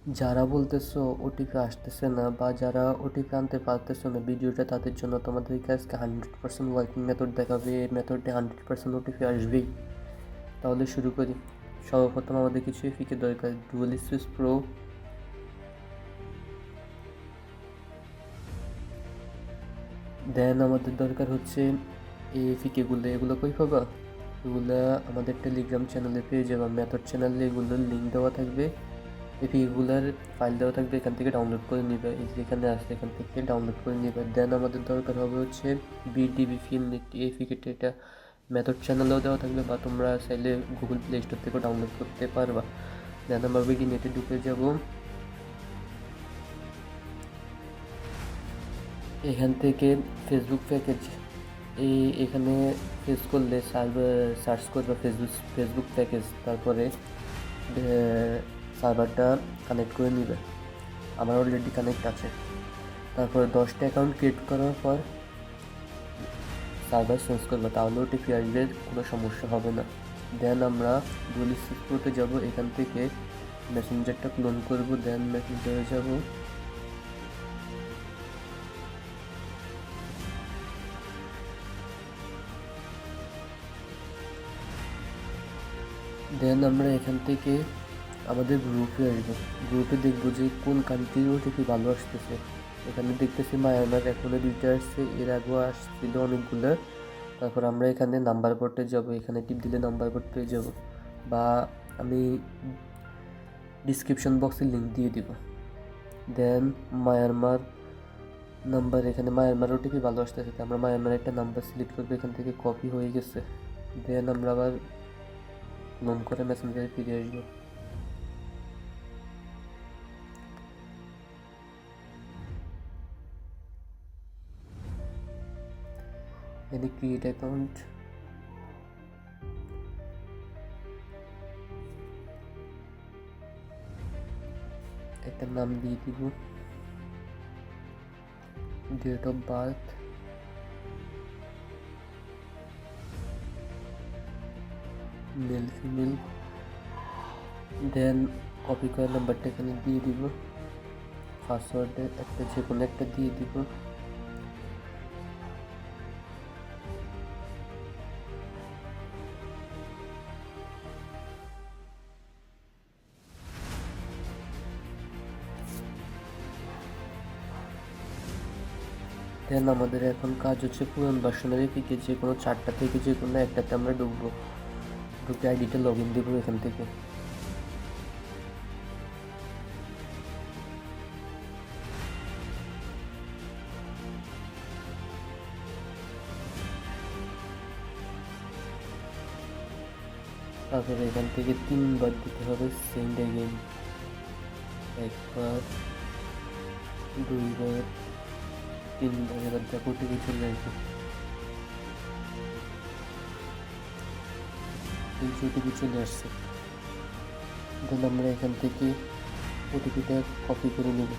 যারা বলতেছো ওটিপি আসতেছে না বা যারা ওটিপি আনতে পারতেছো না ভিডিওটা, তাদের জন্য তোমাদেরকে আজকে 100% ওয়ার্কিং মেথড দেখাবে। এই মেথডে 100% ওটিপি আসবেই। তাহলে শুরু করি। সর্বপ্রথম আমাদের কিছু এপিকে দরকার, ডুয়াল স্পেস প্রো, দেন আমাদের দরকার হচ্ছে এই এপিকেগুলো। এগুলো কই পাবা? এগুলো আমাদের টেলিগ্রাম চ্যানেলে পেয়ে যাবা। মেথড চ্যানেলে এগুলোর লিঙ্ক দেওয়া থাকবে, এপিগুলার ফাইল দেওয়া থাকবে, এখান থেকে ডাউনলোড করে নিবে। এই যে এখানে আসছে, এখান থেকে ডাউনলোড করে নিবে। দেন আমাদের দরকার হবে হচ্ছে বিডিবি ফিল্ম, একটি এপিকেট। এটা মেথড চ্যানেলেও দেওয়া থাকবে বা তোমরা চাইলে গুগল প্লে স্টোর থেকেও ডাউনলোড করতে পারবা। দেন আমরা বিডি নেটে ঢুকে যাব। এখান থেকে ফেসবুক প্যাকেজ, এখানে ফেস করলে সার্চ করবে ফেসবুক প্যাকেজ, তারপরে সার্ভারটা কানেক্ট করে নিবে। আমার অলরেডি কানেক্ট আছে। তারপরে 10টা অ্যাকাউন্ট ক্রিয়েট করার পর সার্ভার চেঞ্জ করবো, তাহলে ওটিপি আসবে, কোনো সমস্যা হবে না। দেন আমরা ডুয়াল স্পেস প্রোতে যাব। এখান থেকে মেসেঞ্জারটা ক্লোন করব। দেন মেসেঞ্জারে যাব। দেন আমরা এখান থেকে আমাদের গ্রুপে আসবো। গ্রুপে দেখবো যে কোন কান্ট্রির ওটিপি ভালো আসতেছে। এখানে দেখতেছি মায়ানমার এখনো 2টা আসছে, এর আগেও আসছিল অনেকগুলো। তারপর আমরা এখানে নাম্বার বোর্ডে যাব, এখানে টিপ দিলে নাম্বার বোর্ড পেয়ে যাব, বা আমি ডিসক্রিপশন বক্সে লিঙ্ক দিয়ে দিব। দেন মায়ানমার নাম্বার, এখানে মায়ানমার ওটিপি ভালো আসতেছে, আমরা মায়ানমার একটা নাম্বার সিলেক্ট করবো। এখান থেকে কপি হয়ে গেছে। দেন আমরা আবার ক্লোন করে মেসেঞ্জারে ফিরে আসবো। এখানে ক্রিয়েট অ্যাকাউন্ট, একটা নাম দিয়ে দিব, date of birth, male female. Then copy করা নাম্বারটা এখানে দিয়ে দিব, পাসওয়ার্ডে একটা যে কোনো একটা দিয়ে দিব। দেন আমাদের এখন কাজ হচ্ছে পুরান ভার্সনের এপিকে যে কোনো 4টা থেকে যে কোনো একটাতে আমরা ঢুকবো। ঢুকে আইডিটা লগ ইন দেবো এখান থেকে। তারপরে এখান থেকে 3বার দিতে হবে সেন্ড এগেইন, একবার, 2বার, 3বার। এবার দেখো ওটিপি চলে আসবে। এই যে ওটিপি চলে আসছে। দেন আমরা এখান থেকে ওটিপিটা কপি করে নেব।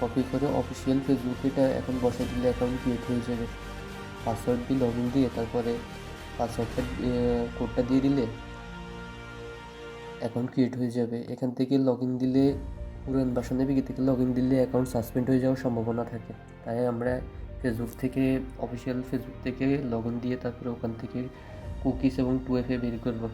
কপি করে অফিসিয়াল ফেসবুকে এটা এখন বসাই দিলে অ্যাকাউন্ট ক্রিয়েট হয়ে যাবে। পাসওয়ার্ড দিয়ে লগ ইন দিয়ে তারপরে পাসওয়ার্ডটা কোডটা দিয়ে দিলে অ্যাকাউন্ট ক্রিয়েট হয়ে যাবে। এখান থেকে লগ ইন দিলে, পুরান ভার্সন এপিকে থেকে লগ ইন দিলে অ্যাকাউন্ট সাসপেন্ড হয়ে যাওয়ার সম্ভাবনা থাকে। তাই আমরা ফেসবুক থেকে, অফিসিয়াল ফেসবুক থেকে লগ ইন দিয়ে তারপরে ওখান থেকে কুকিজ এবং 2FA বের করবো।